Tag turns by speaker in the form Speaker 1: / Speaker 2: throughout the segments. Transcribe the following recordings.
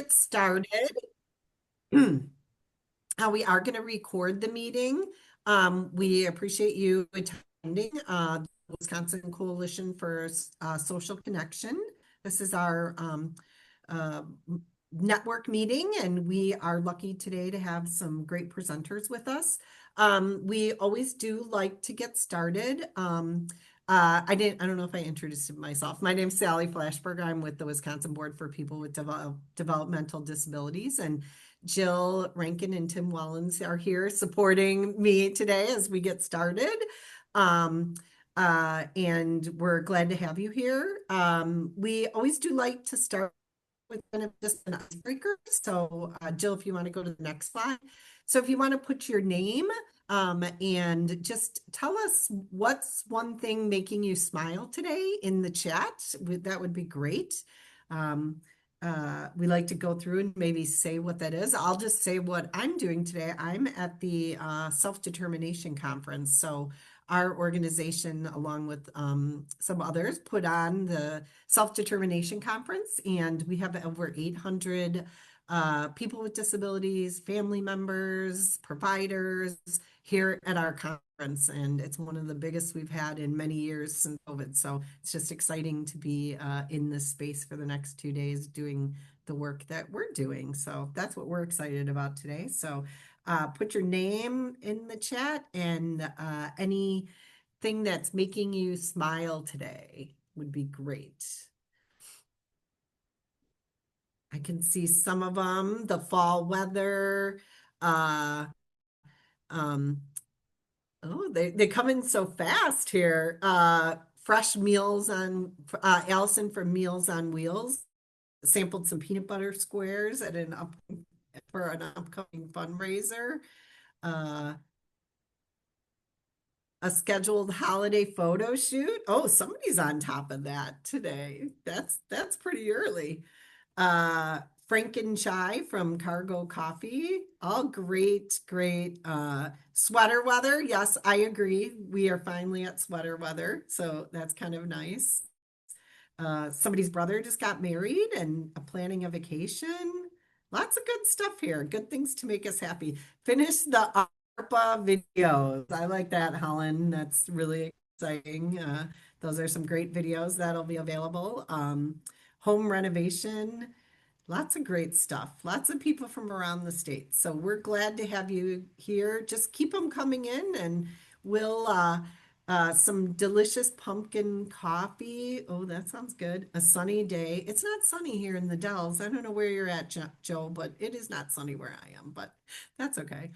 Speaker 1: get started, we are going to record the meeting. We appreciate you attending the Wisconsin Coalition for Social Connection. This is our uh, network meeting, and we are lucky today to have some great presenters with us. We always do like to get started. I don't know if I introduced myself. My name's Sally Flashberg. I'm with the Wisconsin Board for People with Developmental Disabilities, and Jill Rankin and Tim Wellens are here supporting me today as we get started. And we're glad to have you here. We always do like to start with kind of just an icebreaker. So, Jill, if you want to go to the next slide. So if you want to put your name and just tell us what's one thing making you smile today in the chat, that would be great. We like to go through and maybe say what that is. I'll just say what I'm doing today. I'm at the Self-Determination Conference. So our organization, along with some others, put on the Self-Determination Conference, and we have over 800 people with disabilities, family members, providers here at our conference, and it's one of the biggest we've had in many years since COVID. So it's just exciting to be in this space for the next 2 days doing the work that we're doing. So that's what we're excited about today. So put your name in the chat and anything that's making you smile today would be great. I can see some of them, the fall weather. Oh, they come in so fast here. Fresh meals on Allison from Meals on Wheels sampled some peanut butter squares for an upcoming fundraiser. A scheduled holiday photo shoot. Oh, somebody's on top of that today. That's pretty early. Franken Chai from Cargo Coffee. All great sweater weather. Yes, I agree. We are finally at sweater weather, so that's kind of nice. Somebody's brother just got married and planning a vacation. Lots of good stuff here. Good things to make us happy. Finish the ARPA videos. I like that, Helen. That's really exciting. Those are some great videos that'll be available. Home renovation. Lots of great stuff. Lots of people from around the state. So we're glad to have you here. Just keep them coming in, and we'll some delicious pumpkin coffee. Oh, that sounds good. A sunny day. It's not sunny here in the Dells. I don't know where you're at, Joe, but it is not sunny where I am, but that's okay.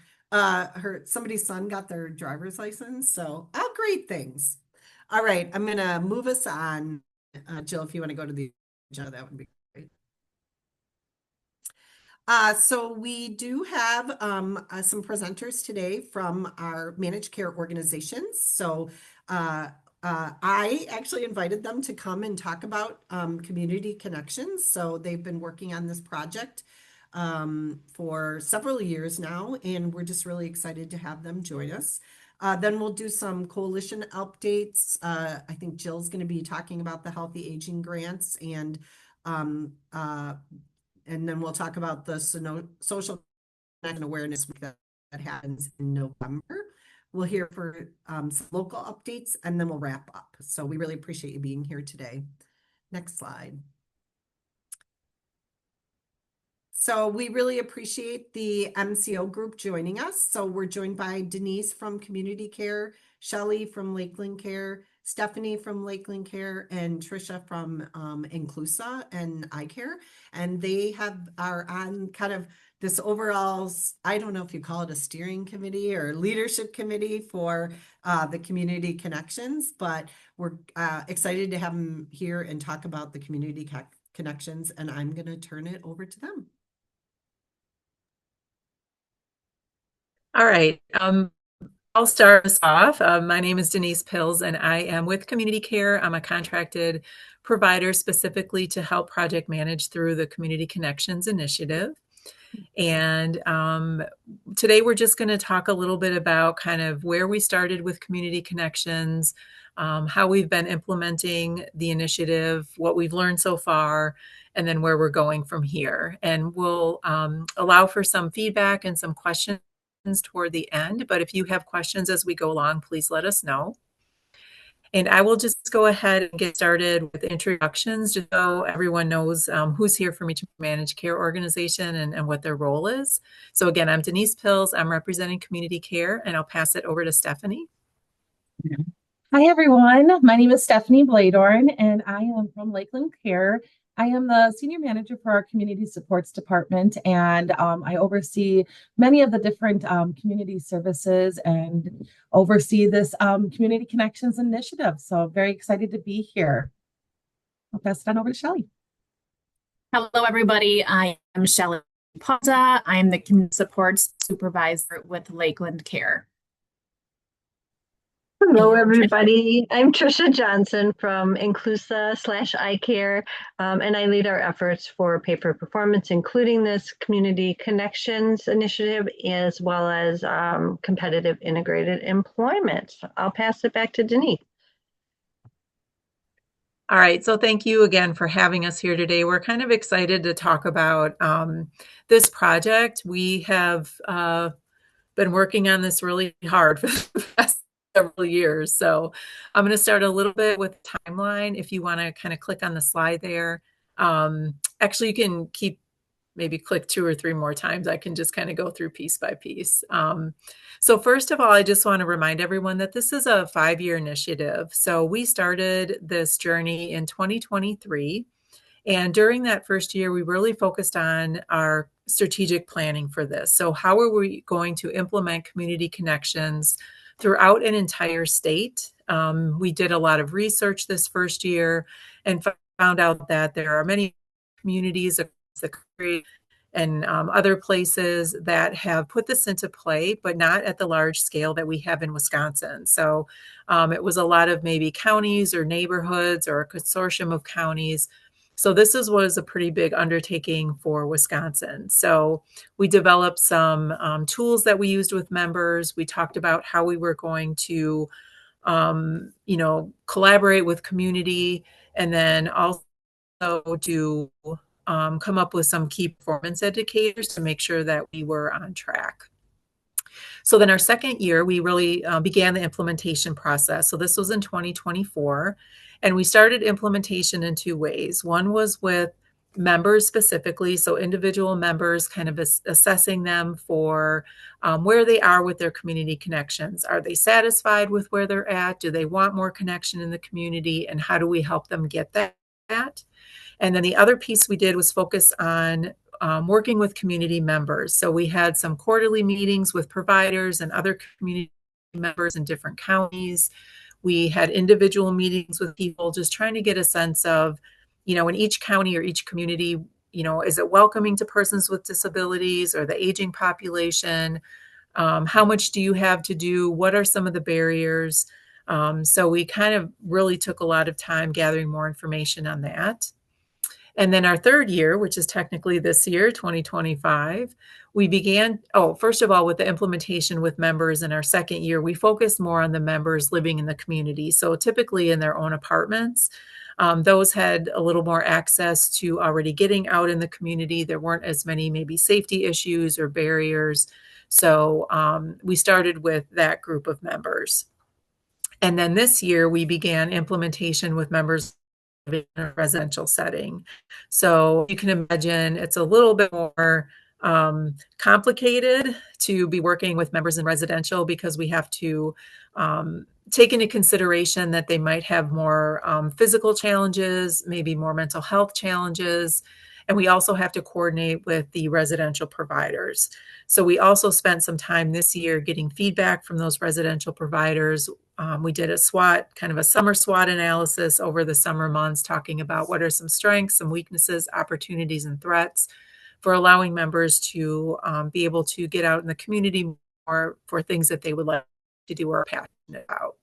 Speaker 1: Somebody's son got their driver's license, so all great things. All right, I'm gonna move us on. Jill, if you want to go to the agenda, that would be great. So we do have some presenters today from our managed care organizations. So I actually invited them to come and talk about community connections. So they've been working on this project for several years now, and we're just really excited to have them join us. Then we'll do some coalition updates. I think Jill's going to be talking about the Healthy Aging grants, and then we'll talk about the social and awareness week that happens in November. We'll hear for some local updates, and then we'll wrap up. So we really appreciate you being here today. Next slide. So we really appreciate the MCO group joining us. So we're joined by Denise from Community Care, Shelley from Lakeland Care, Stephanie from Lakeland Care, and Trisha from Inclusa and iCare. And they are on kind of this overall, I don't know if you call it a steering committee or leadership committee for the community connections, but we're excited to have them here and talk about the community connections, and I'm going to turn it over to them.
Speaker 2: All right. I'll start us off. My name is Denise Pills, and I am with Community Care. I'm a contracted provider specifically to help project manage through the Community Connections Initiative. And today we're just going to talk a little bit about kind of where we started with Community Connections, how we've been implementing the initiative, what we've learned so far, and then where we're going from here. And we'll allow for some feedback and some questions toward the end. But if you have questions as we go along, please let us know. And I will just go ahead and get started with introductions just so everyone knows who's here from each managed care organization and what their role is. So again, I'm Denise Pills. I'm representing community care, and I'll pass it over to Stephanie.
Speaker 3: Hi, everyone. My name is Stephanie Bladorn, and I am from Lakeland Care. I am the senior manager for our community supports department, and I oversee many of the different community services and oversee this Community Connections initiative. So very excited to be here. I'll pass it on over to Shelley.
Speaker 4: Hello, everybody. I am Shelley Pauza. I'm the community supports supervisor with Lakeland Care.
Speaker 5: Hello, everybody. I'm Trisha Johnson from Inclusa/iCare, and I lead our efforts for pay for performance, including this Community Connections initiative, as well as competitive integrated employment. I'll pass it back to Denise.
Speaker 2: All right, so thank you again for having us here today. We're kind of excited to talk about this project. We have been working on this really hard for the past several years. So I'm going to start a little bit with timeline. If you want to kind of click on the slide there. Actually, you can maybe click 2 or 3 more times. I can just kind of go through piece by piece. So first of all, I just want to remind everyone that this is a 5-year initiative. So we started this journey in 2023. And during that first year, we really focused on our strategic planning for this. So how are we going to implement community connections throughout an entire state? We did a lot of research this first year and found out that there are many communities across the country and other places that have put this into play, but not at the large scale that we have in Wisconsin. So it was a lot of maybe counties or neighborhoods or a consortium of counties. So this was a pretty big undertaking for Wisconsin. So we developed some tools that we used with members. We talked about how we were going to, collaborate with community, and then also to come up with some key performance indicators to make sure that we were on track. So then our second year, we really began the implementation process. So this was in 2024. And we started implementation in 2 ways. One was with members specifically, so individual members, kind of assessing them for where they are with their community connections. Are they satisfied with where they're at? Do they want more connection in the community? And how do we help them get that? And then the other piece we did was focus on working with community members. So we had some quarterly meetings with providers and other community members in different counties. We had individual meetings with people, just trying to get a sense of, in each county or each community, is it welcoming to persons with disabilities or the aging population? How much do you have to do? What are some of the barriers? So we kind of really took a lot of time gathering more information on that. And then our third year, which is technically this year, 2025, we began, first of all, with the implementation with members. In our second year, we focused more on the members living in the community. So typically in their own apartments, those had a little more access to already getting out in the community. There weren't as many maybe safety issues or barriers. So we started with that group of members. And then this year, we began implementation with members in a residential setting. So you can imagine it's a little bit more complicated to be working with members in residential, because we have to take into consideration that they might have more physical challenges, maybe more mental health challenges. And we also have to coordinate with the residential providers. So we also spent some time this year getting feedback from those residential providers. We did a SWOT, kind of a summer SWOT analysis over the summer months, talking about what are some strengths, some weaknesses, opportunities, and threats for allowing members to be able to get out in the community more for things that they would like to do or are passionate about.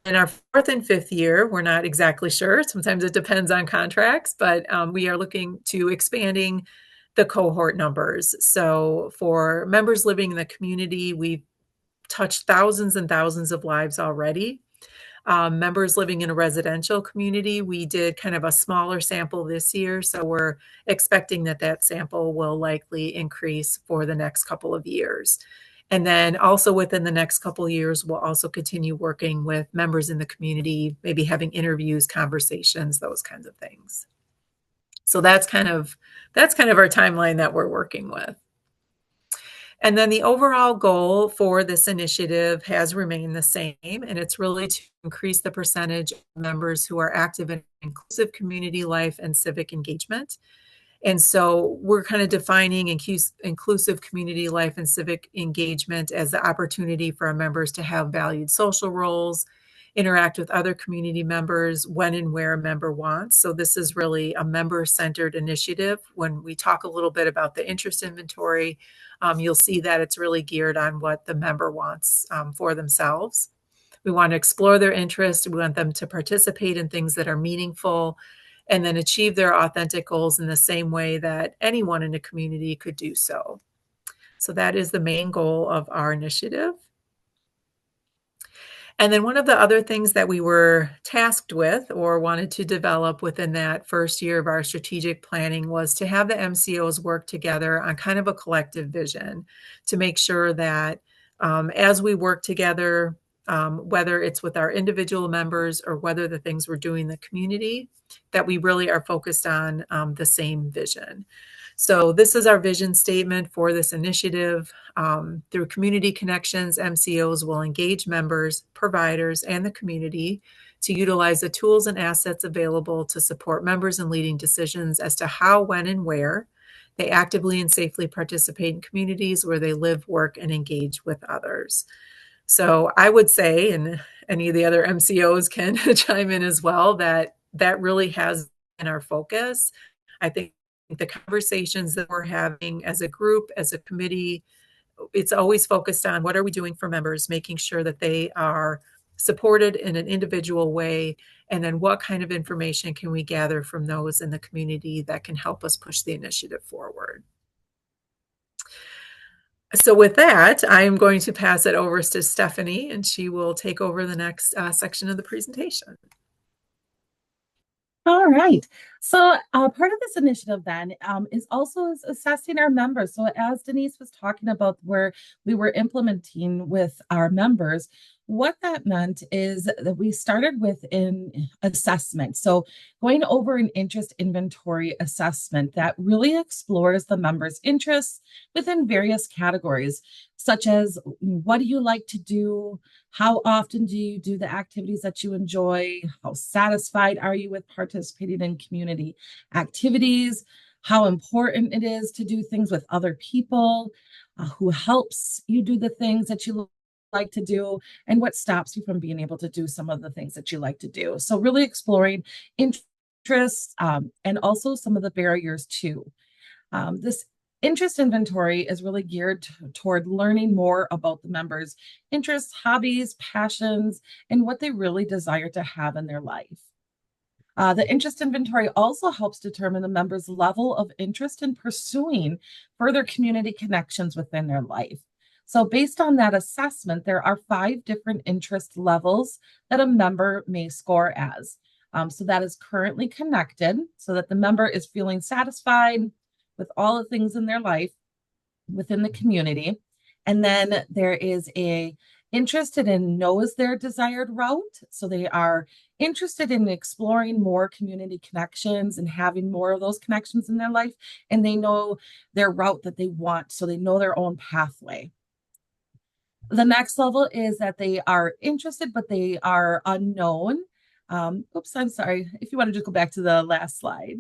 Speaker 2: In our fourth and fifth year, we're not exactly sure. Sometimes it depends on contracts, but we are looking to expanding the cohort numbers. So for members living in the community, we've touched thousands and thousands of lives already. members living in a residential community. We did kind of a smaller sample this year, so we're expecting that that sample will likely increase for the next couple of years. And then also within the next couple of years, we'll also continue working with members in the community, maybe having interviews, conversations, those kinds of things. So that's kind of our timeline that we're working with. And then the overall goal for this initiative has remained the same, and it's really to increase the percentage of members who are active in inclusive community life and civic engagement. And so we're kind of defining inclusive community life and civic engagement as the opportunity for our members to have valued social roles, interact with other community members when and where a member wants. So this is really a member-centered initiative. When we talk a little bit about the interest inventory, you'll see that it's really geared on what the member wants for themselves. We want to explore their interest. We want them to participate in things that are meaningful and then achieve their authentic goals in the same way that anyone in a community could do so. So that is the main goal of our initiative. And then one of the other things that we were tasked with or wanted to develop within that first year of our strategic planning was to have the MCOs work together on kind of a collective vision to make sure that as we work together, whether it's with our individual members or whether the things we're doing in the community, that we really are focused on the same vision. So this is our vision statement for this initiative. Through community connections, MCOs will engage members, providers, and the community to utilize the tools and assets available to support members in leading decisions as to how, when, and where they actively and safely participate in communities where they live, work, and engage with others. So I would say, and any of the other MCOs can chime in as well, that really has been our focus. I think the conversations that we're having as a group, as a committee, it's always focused on what are we doing for members, making sure that they are supported in an individual way, and then what kind of information can we gather from those in the community that can help us push the initiative forward. So with that, I'm going to pass it over to Stephanie, and she will take over the next section of the presentation.
Speaker 3: All right. So part of this initiative then is also assessing our members. So as Denise was talking about where we were implementing with our members, what that meant is that we started with an assessment. So going over an interest inventory assessment that really explores the members' interests within various categories, such as what do you like to do? How often do you do the activities that you enjoy? How satisfied are you with participating in community activities? How important it is to do things with other people? Who helps you do the things that you like to do? And what stops you from being able to do some of the things that you like to do? So really exploring interests and also some of the barriers too. This interest inventory is really geared toward learning more about the members' interests, hobbies, passions, and what they really desire to have in their life. The interest inventory also helps determine the members' level of interest in pursuing further community connections within their life. So based on that assessment, there are 5 different interest levels that a member may score as. So that is currently connected so that the member is feeling satisfied with all the things in their life within the community. And then there is a interested in knows their desired route. So they are interested in exploring more community connections and having more of those connections in their life. And they know their route that they want. So they know their own pathway. The next level is that they are interested, but they are unknown. Oops, I'm sorry. If you want to just go back to the last slide.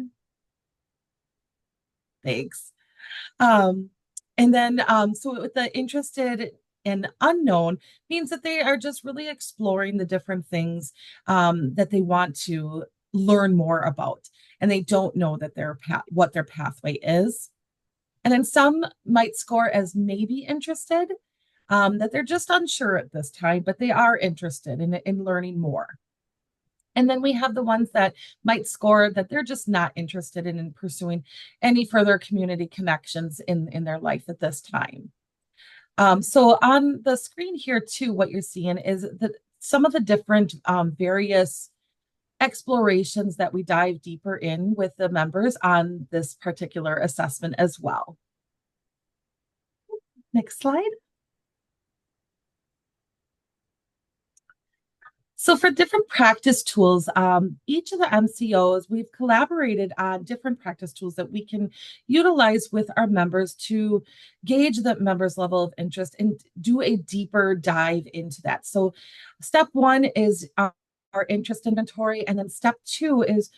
Speaker 3: Thanks. And then, so with the interested and unknown means that they are just really exploring the different things that they want to learn more about, and they don't know that what their pathway is. And then some might score as maybe interested, that they're just unsure at this time, but they are interested in learning more. And then we have the ones that might score that they're just not interested in pursuing any further community connections in their life at this time. So on the screen here too, what you're seeing is the some of the different various explorations that we dive deeper in with the members on this particular assessment as well. Next slide. So for different practice tools, each of the MCOs, we've collaborated on different practice tools that we can utilize with our members to gauge the members' level of interest and do a deeper dive into that. So step one is our interest inventory, and then step two is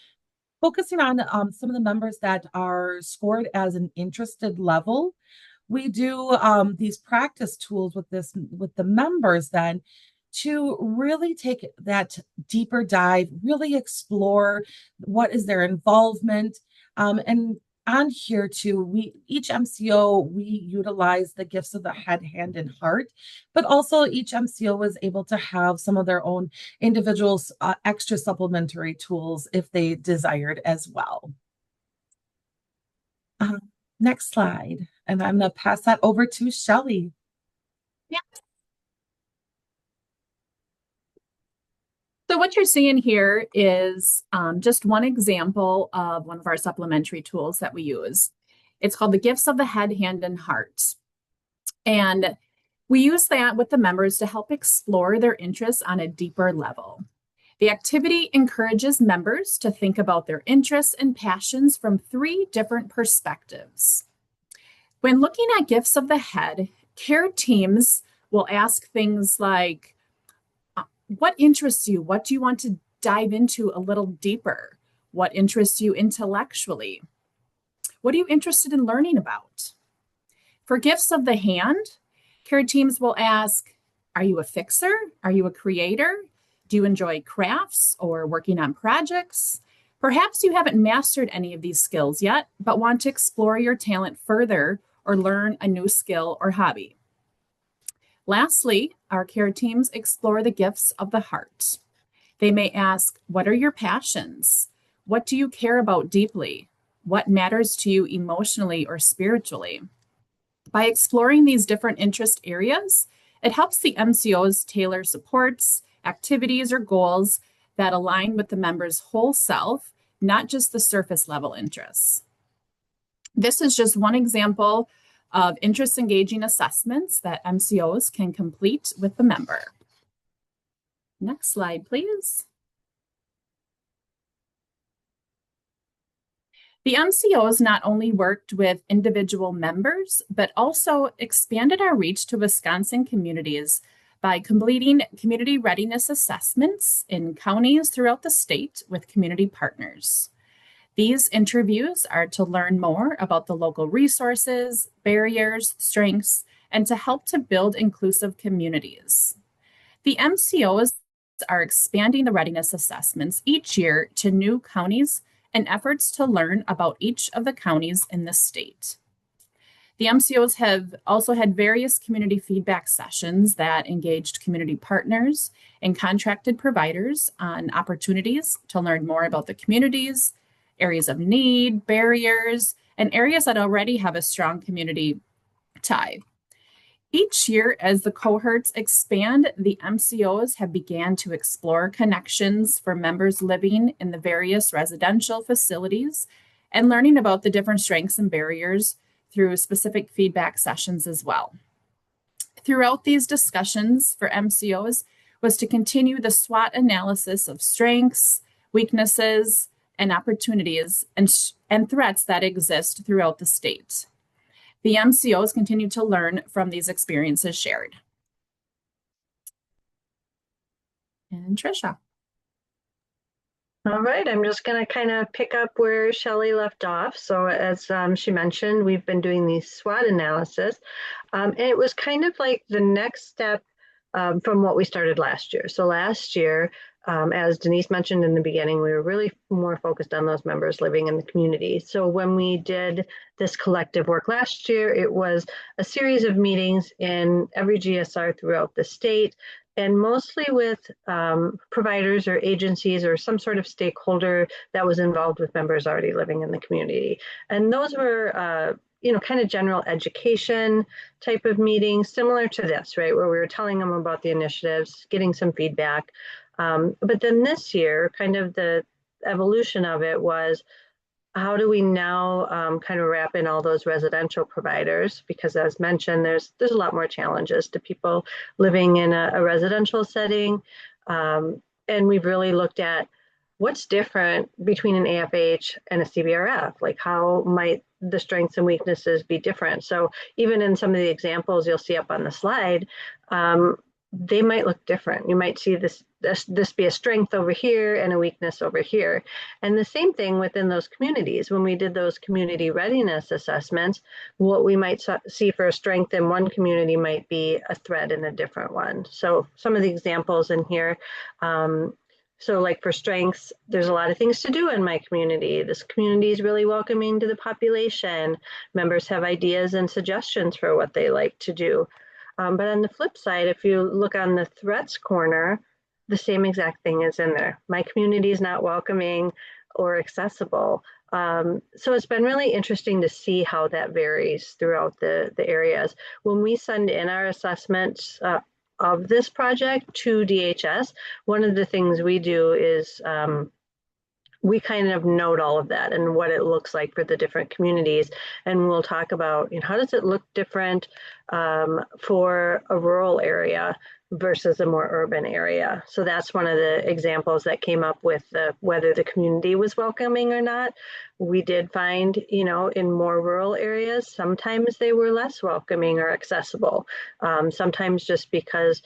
Speaker 3: focusing on some of the members that are scored as an interested level. We do these practice tools with the members then to really take that deeper dive, really explore what is their involvement. And on here too, each MCO, we utilize the gifts of the head, hand, and heart, but also each MCO was able to have some of their own individual extra supplementary tools if they desired as well. Next slide. And I'm going to pass that over to Shelley.
Speaker 4: Yeah. So what you're seeing here is just one example of one of our supplementary tools that we use. It's called the Gifts of the Head, Hand, and Heart. And we use that with the members to help explore their interests on a deeper level. The activity encourages members to think about their interests and passions from 3 different perspectives. When looking at Gifts of the Head, care teams will ask things like, what interests you? What do you want to dive into a little deeper? What interests you intellectually? What are you interested in learning about? For Gifts of the Hand, care teams will ask, are you a fixer? Are you a creator? Do you enjoy crafts or working on projects? Perhaps you haven't mastered any of these skills yet, but want to explore your talent further or learn a new skill or hobby. Lastly, our care teams explore the gifts of the heart. They may ask, what are your passions? What do you care about deeply? What matters to you emotionally or spiritually? By exploring these different interest areas, it helps the MCOs tailor supports, activities, or goals that align with the member's whole self, not just the surface level interests. This is just one example of interest engaging assessments that MCOs can complete with the member. Next slide, please. The MCOs not only worked with individual members, but also expanded our reach to Wisconsin communities by completing community readiness assessments in counties throughout the state with community partners. These interviews are to learn more about the local resources, barriers, strengths, and to help to build inclusive communities. The MCOs are expanding the readiness assessments each year to new counties and efforts to learn about each of the counties in the state. The MCOs have also had various community feedback sessions that engaged community partners and contracted providers on opportunities to learn more about the communities, areas of need, barriers, and areas that already have a strong community tie. Each year, as the cohorts expand, the MCOs have began to explore connections for members living in the various residential facilities and learning about the different strengths and barriers through specific feedback sessions as well. Throughout these discussions for MCOs was to continue the SWOT analysis of strengths, weaknesses, and opportunities and threats that exist throughout the state. The MCOs continue to learn from these experiences shared. And Tricia.
Speaker 5: All right, I'm just going to kind of pick up where Shelley left off. So as she mentioned, we've been doing these SWOT analysis, and it was kind of like the next step from what we started last year. So last year, as Denise mentioned in the beginning, we were really more focused on those members living in the community. So when we did this collective work last year, it was a series of meetings in every GSR throughout the state, and mostly with providers or agencies or some sort of stakeholder that was involved with members already living in the community. And those were kind of general education type of meeting, similar to this, right, where we were telling them about the initiatives, getting some feedback. But then this year, kind of the evolution of it was, how do we now kind of wrap in all those residential providers? Because as mentioned, there's a lot more challenges to people living in a residential setting. And we've really looked at what's different between an AFH and a CBRF. Like, how might the strengths and weaknesses be different? So even in some of the examples you'll see up on the slide, they might look different. You might see this be a strength over here and a weakness over here. And the same thing within those communities. When we did those community readiness assessments, what we might see for a strength in one community might be a threat in a different one. So some of the examples in here, so like for strengths, there's a lot of things to do in my community. This community is really welcoming to the population. Members have ideas and suggestions for what they like to do. But on the flip side, if you look on the threats corner, the same exact thing is in there. My community is not welcoming or accessible. So it's been really interesting to see how that varies throughout the areas. When we send in our assessments of this project to DHS, one of the things we do is we kind of note all of that and what it looks like for the different communities. And we'll talk about, how does it look different for a rural area versus a more urban area. So that's one of the examples that came up with whether the community was welcoming or not. We did find, in more rural areas, sometimes they were less welcoming or accessible. Sometimes just because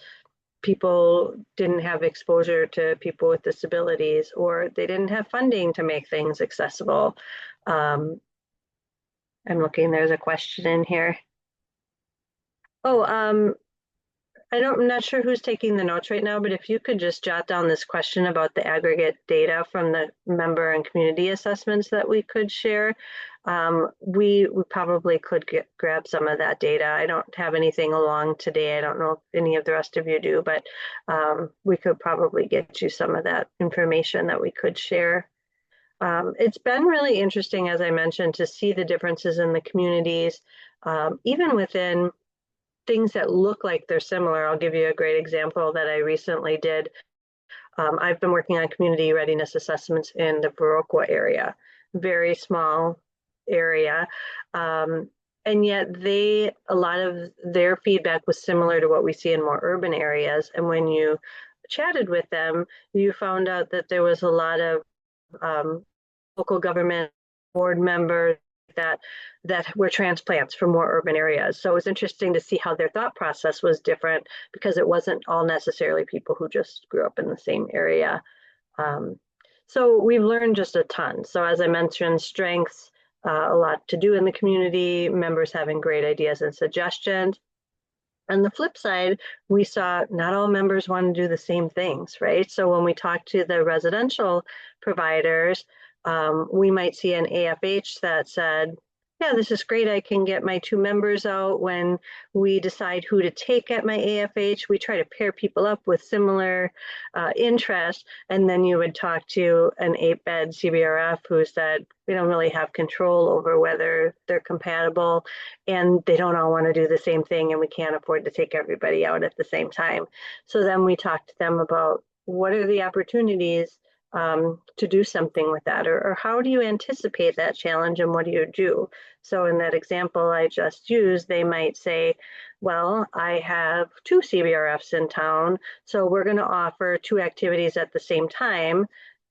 Speaker 5: people didn't have exposure to people with disabilities, or they didn't have funding to make things accessible. I'm looking, there's a question in here. Oh, I'm not sure who's taking the notes right now, but if you could just jot down this question about the aggregate data from the member and community assessments that we could share. We probably could grab some of that data. I don't have anything along today. I don't know if any of the rest of you do, but we could probably get you some of that information that we could share. It's been really interesting, as I mentioned, to see the differences in the communities, even within things that look like they're similar. I'll give you a great example that I recently did. I've been working on community readiness assessments in the Viroqua area, very small area. And yet a lot of their feedback was similar to what we see in more urban areas. And when you chatted with them, you found out that there was a lot of local government board members that were transplants from more urban areas. So it was interesting to see how their thought process was different, because it wasn't all necessarily people who just grew up in the same area. So we've learned just a ton. So as I mentioned, strengths, a lot to do in the community, members having great ideas and suggestions. On the flip side, we saw not all members want to do the same things, right? So when we talk to the residential providers, we might see an AFH that said, yeah, this is great. I can get my 2 members out. When we decide who to take at my AFH, we try to pair people up with similar interests. And then you would talk to an 8-bed CBRF who said, we don't really have control over whether they're compatible, and they don't all want to do the same thing, and we can't afford to take everybody out at the same time. So then we talked to them about, what are the opportunities to do something with that, or how do you anticipate that challenge, and what do you do? So in that example I just used, they might say, well, I have 2 CBRFs in town, so we're going to offer 2 activities at the same time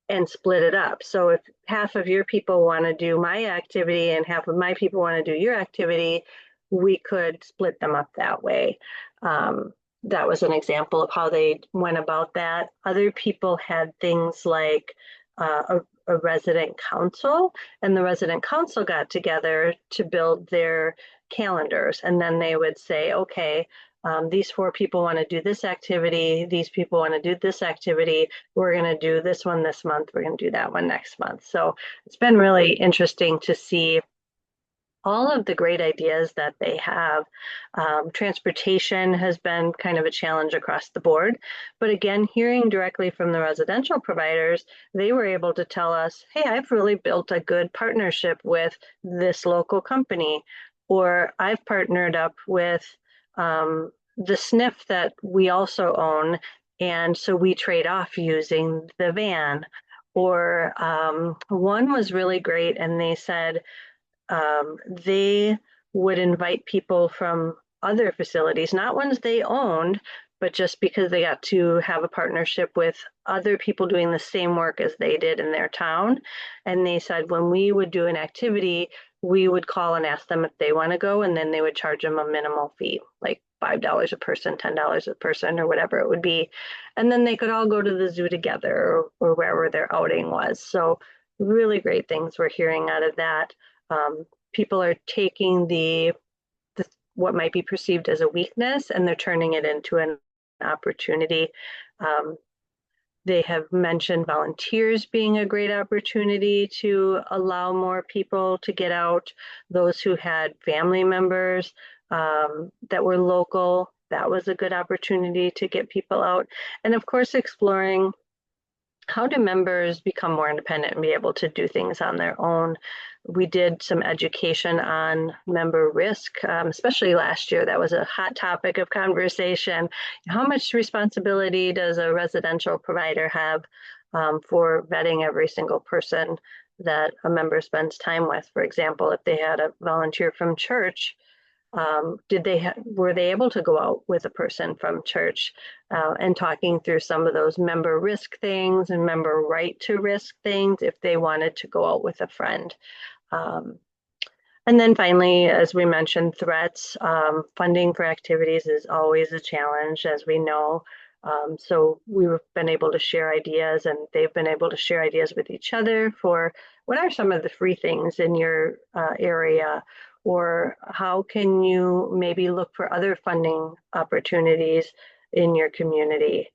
Speaker 5: and split it up. So if half of your people want to do my activity and half of my people want to do your activity, we could split them up that way. That was an example of how they went about that. Other people had things like a resident council, and the resident council got together to build their calendars. And then they would say, okay, these 4 people want to do this activity. These people want to do this activity. We're going to do this one this month. We're going to do that one next month. So it's been really interesting to see all of the great ideas that they have. Transportation has been kind of a challenge across the board. But again, hearing directly from the residential providers, they were able to tell us, hey, I've really built a good partnership with this local company. or I've partnered up with the SNF that we also own, and so we trade off using the van. Or one was really great, and they said they would invite people from other facilities, not ones they owned, but just because they got to have a partnership with other people doing the same work as they did in their town. And they said when we would do an activity, we would call and ask them if they want to go, and then they would charge them a minimal fee, like $5 a person, $10 a person, or whatever it would be. And then they could all go to the zoo together, or wherever their outing was. So really great things we're hearing out of that. People are taking the what might be perceived as a weakness, and they're turning it into an opportunity. They have mentioned volunteers being a great opportunity to allow more people to get out. Those who had family members that were local, that was a good opportunity to get people out. And of course, exploring how do members become more independent and be able to do things on their own. We did some education on member risk, especially last year. That was a hot topic of conversation. How much responsibility does a residential provider have for vetting every single person that a member spends time with? For example, if they had a volunteer from church, were they able to go out with a person from church and talking through some of those member risk things and member right to risk things if they wanted to go out with a friend? And then finally, as we mentioned, threats, funding for activities is always a challenge, as we know. So we've been able to share ideas, and they've been able to share ideas with each other for what are some of the free things in your area, or how can you maybe look for other funding opportunities in your community?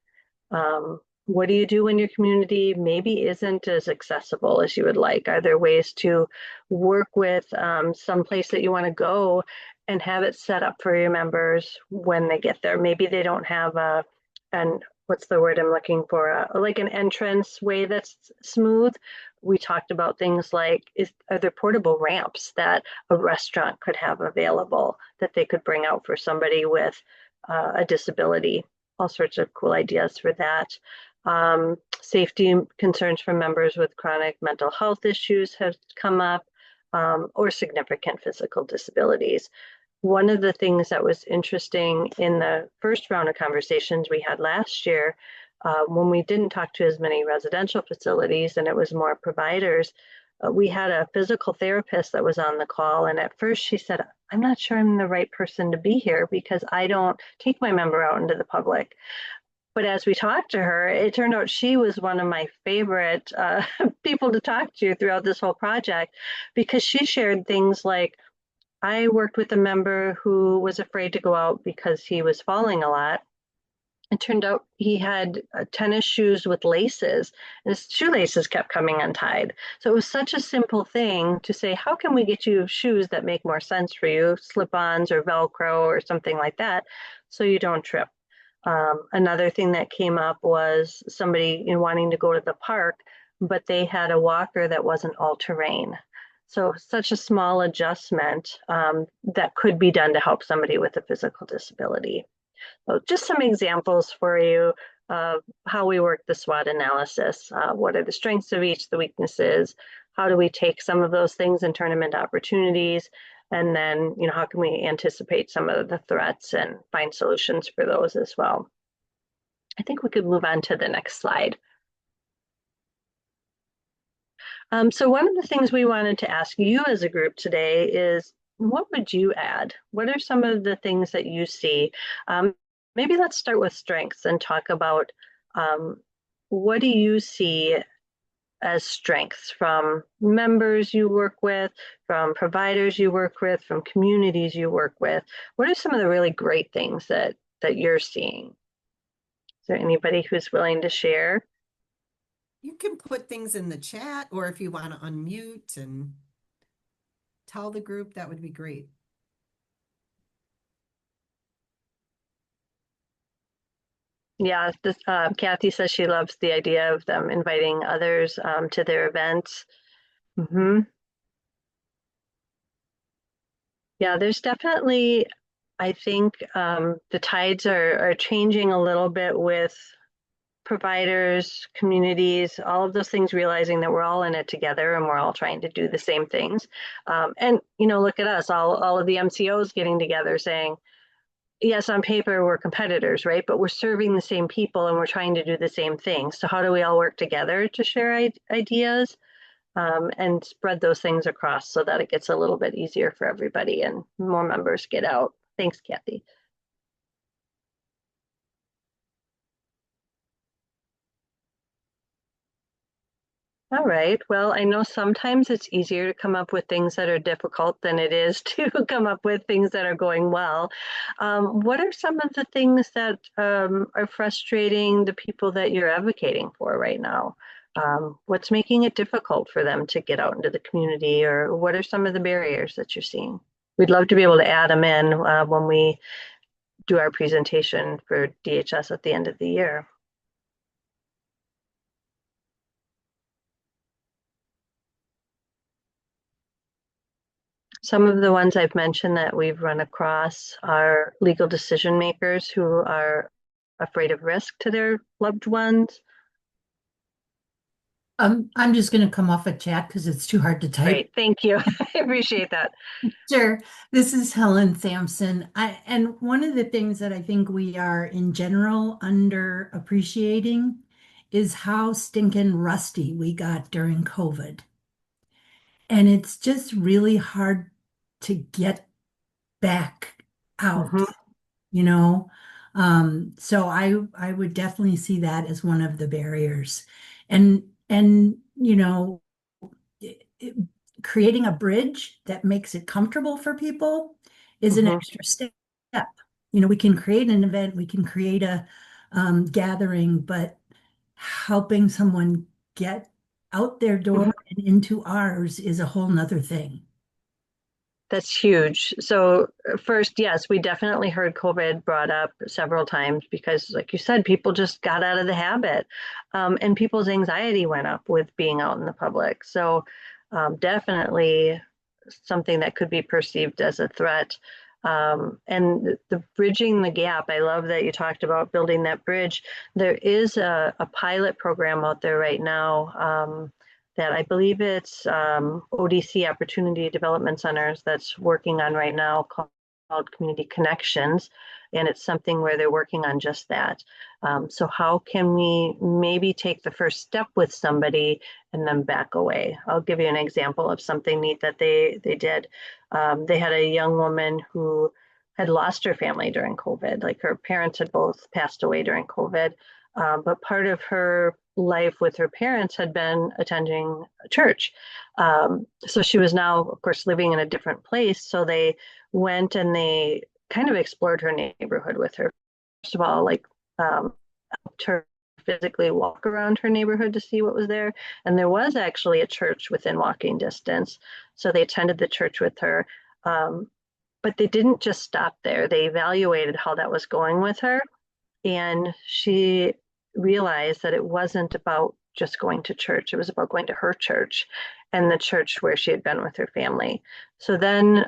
Speaker 5: What do you do when your community maybe isn't as accessible as you would like? Are there ways to work with some place that you want to go and have it set up for your members when they get there? Maybe they don't have what's the word I'm looking for? Like an entrance way that's smooth. We talked about things like, are there portable ramps that a restaurant could have available that they could bring out for somebody with a disability? All sorts of cool ideas for that. Safety concerns for members with chronic mental health issues have come up, or significant physical disabilities. One of the things that was interesting in the first round of conversations we had last year, when we didn't talk to as many residential facilities and it was more providers, we had a physical therapist that was on the call. And at first she said, I'm not sure I'm the right person to be here because I don't take my member out into the public. But as we talked to her, it turned out she was one of my favorite people to talk to throughout this whole project, because she shared things like, I worked with a member who was afraid to go out because he was falling a lot. It turned out he had tennis shoes with laces, and his shoelaces kept coming untied. So it was such a simple thing to say, how can we get you shoes that make more sense for you, slip-ons or Velcro or something like that, so you don't trip. Another thing that came up was somebody wanting to go to the park, but they had a walker that wasn't all-terrain. So such a small adjustment that could be done to help somebody with a physical disability. So just some examples for you of how we work the SWOT analysis. What are the strengths of each, the weaknesses? How do we take some of those things and turn them into opportunities? And then, how can we anticipate some of the threats and find solutions for those as well? I think we could move on to the next slide. So one of the things we wanted to ask you as a group today is, what would you add? What are some of the things that you see? Maybe let's start with strengths and talk about what do you see as strengths from members you work with, from providers you work with, from communities you work with? What are some of the really great things that you're seeing? Is there anybody who's willing to share?
Speaker 1: You can put things in the chat, or if you want to unmute and tell the group, that would be great.
Speaker 5: Yeah, Kathy says she loves the idea of them inviting others to their events. Yeah, there's definitely, I think the tides are changing a little bit with providers, communities, all of those things, realizing that we're all in it together and we're all trying to do the same things. And, look at us, all of the MCOs getting together saying, yes, on paper, we're competitors, right? But we're serving the same people and we're trying to do the same thing. So, how do we all work together to share ideas and spread those things across so that it gets a little bit easier for everybody and more members get out? Thanks, Kathy. All right. Well, I know sometimes it's easier to come up with things that are difficult than it is to come up with things that are going well. What are some of the things that are frustrating the people that you're advocating for right now? What's making it difficult for them to get out into the community, or what are some of the barriers that you're seeing? We'd love to be able to add them in when we do our presentation for DHS at the end of the year. Some of the ones I've mentioned that we've run across are legal decision makers who are afraid of risk to their loved ones.
Speaker 6: I'm just going to come off a chat because it's too hard to type.
Speaker 5: Great, thank you. I appreciate that.
Speaker 6: Sure. This is Helen Sampson. And one of the things that I think we are in general underappreciating is how stinking rusty we got during COVID. And it's just really hard to get back out,
Speaker 5: Mhm.
Speaker 6: you know? So I would definitely see that as one of the barriers. And it- creating a bridge that makes it comfortable for people is an
Speaker 5: Mhm.
Speaker 6: extra step. We can create an event, we can create a gathering, but helping someone get out their door and into ours is a whole nother thing.
Speaker 5: That's huge. So first, yes, we definitely heard COVID brought up several times because, like you said, people just got out of the habit, and people's anxiety went up with being out in the public. So definitely something that could be perceived as a threat. And the bridging the gap, I love that you talked about building that bridge. There is a pilot program out there right now. That I believe it's ODC, Opportunity Development Centers, that's working on right now called Community Connections. And it's something where they're working on just that. So how can we maybe take the first step with somebody and then back away? I'll give you an example of something neat that they did. They had a young woman who had lost her family during COVID. Like her parents had both passed away during COVID. But part of her life with her parents had been attending a church. So she was now, of course, living in a different place. So they went and they kind of explored her neighborhood with her. First of all, like helped her physically walk around her neighborhood to see what was there. And there was actually a church within walking distance. So they attended the church with her. But they didn't just stop there. They evaluated how that was going with her. And she realized that it wasn't about just going to church, it was about going to her church and the church where she had been with her family. So then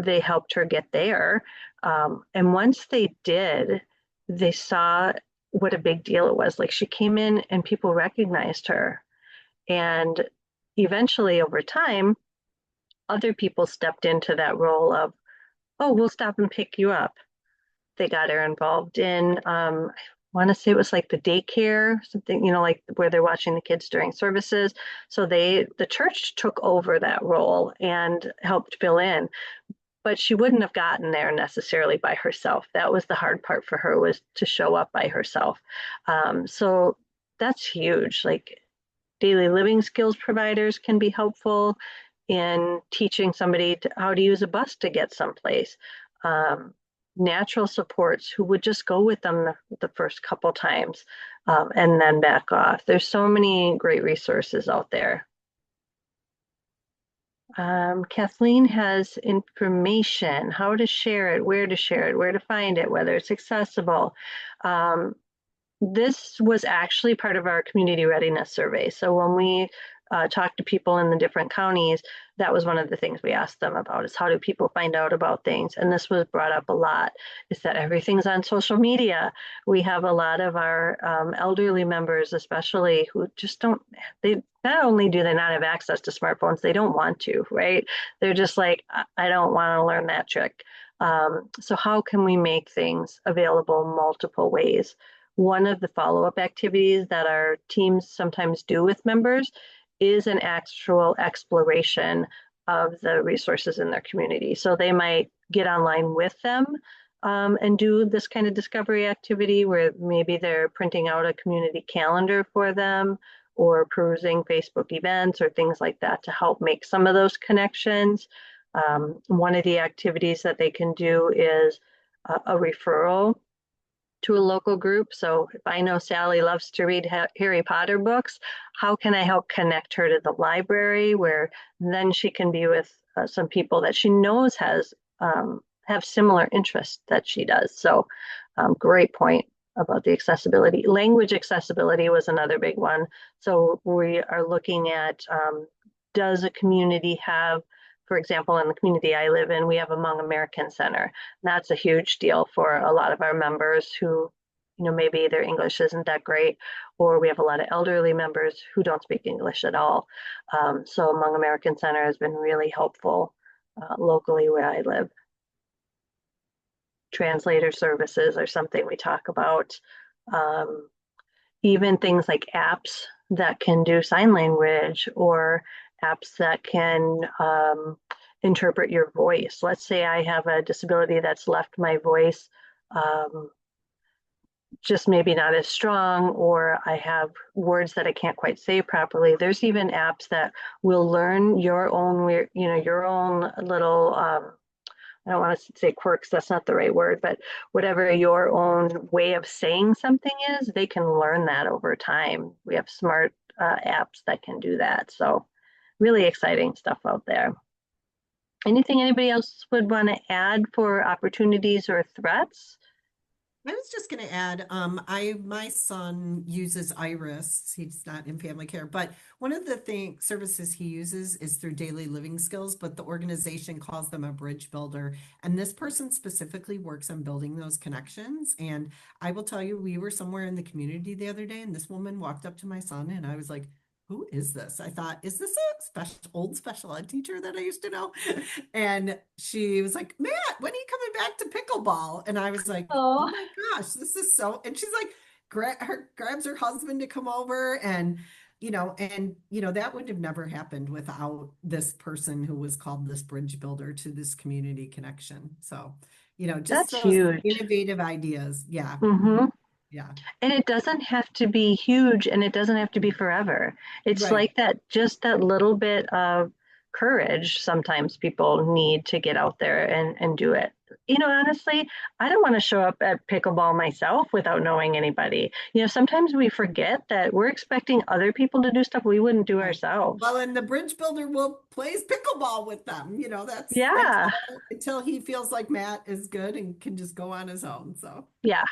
Speaker 5: they helped her get there. And once they did, they saw what a big deal it was. Like she came in and people recognized her. And eventually, over time, other people stepped into that role of, oh, we'll stop and pick you up. They got her involved in, I want to say it was like the daycare, something, like where they're watching the kids during services. So the church took over that role and helped fill in, but she wouldn't have gotten there necessarily by herself. That was the hard part for her, was to show up by herself. So that's huge. Like daily living skills providers can be helpful in teaching somebody how to use a bus to get someplace. Natural supports who would just go with them the first couple times and then back off. There's so many great resources out there. Kathleen has information, how to share it, where to find it, whether it's accessible. This was actually part of our community readiness survey. So when we talk to people in the different counties, that was one of the things we asked them about, is how do people find out about things? And this was brought up a lot, is that everything's on social media. We have a lot of our elderly members, especially, who just don't, they not only do they not have access to smartphones, they don't want to, right? They're just like, I don't want to learn that trick. So how can we make things available multiple ways? One of the follow-up activities that our teams sometimes do with members is an actual exploration of the resources in their community. So they might get online with them and do this kind of discovery activity where maybe they're printing out a community calendar for them or perusing Facebook events or things like that to help make some of those connections. One of the activities that they can do is a referral to a local group. So if I know Sally loves to read Harry Potter books, how can I help connect her to the library, where then she can be with some people that she knows have similar interests that she does. So great point about the accessibility. Language accessibility was another big one. So we are looking at, does a community have, for example, in the community I live in, we have a Hmong American Center. That's a huge deal for a lot of our members who, maybe their English isn't that great, or we have a lot of elderly members who don't speak English at all. So Hmong American Center has been really helpful locally where I live. Translator services are something we talk about. Even things like apps that can do sign language, or apps that can interpret your voice. Let's say I have a disability that's left my voice just maybe not as strong, or I have words that I can't quite say properly. There's even apps that will learn your own, your own little, I don't want to say quirks, that's not the right word, but whatever your own way of saying something is, they can learn that over time. We have smart apps that can do that. So really exciting stuff out there. Anything anybody else would want to add for opportunities or threats?
Speaker 1: I was just going to add, my son uses Iris. He's not in family care, but one of the services he uses is through Daily Living Skills, but the organization calls them a bridge builder. And this person specifically works on building those connections. And I will tell you, we were somewhere in the community the other day, and this woman walked up to my son, and I was like, who is this? I thought, is this a old special ed teacher that I used to know? And she was like, Matt, when are you coming back to pickleball? And I was like, oh my gosh, this is so, and she's like, grabs her husband to come over, and that would have never happened without this person who was called this bridge builder to this community connection. So, just
Speaker 5: That's
Speaker 1: those
Speaker 5: huge.
Speaker 1: innovative ideas. Yeah.
Speaker 5: Mm-hmm.
Speaker 1: Yeah.
Speaker 5: And it doesn't have to be huge, and it doesn't have to be forever. It's
Speaker 1: Right.
Speaker 5: like that, just that little bit of courage sometimes people need to get out there and do it. Honestly, I don't want to show up at pickleball myself without knowing anybody. Sometimes we forget that we're expecting other people to do stuff we wouldn't do
Speaker 1: Right.
Speaker 5: ourselves.
Speaker 1: Well, and the bridge builder will plays pickleball with them. That's
Speaker 5: Yeah.
Speaker 1: until he feels like Matt is good and can just go on his own. So
Speaker 5: Yeah,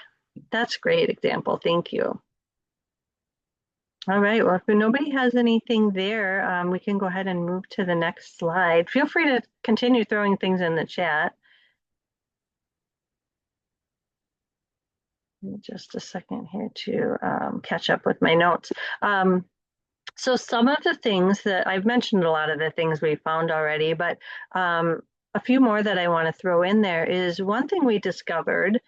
Speaker 5: that's a great example. Thank you. All right, well, if nobody has anything there, we can go ahead and move to the next slide. Feel free to continue throwing things in the chat. Just a second here to catch up with my notes. So some of the things that I've mentioned, a lot of the things we found already, but a few more that I want to throw in there is one thing we discovered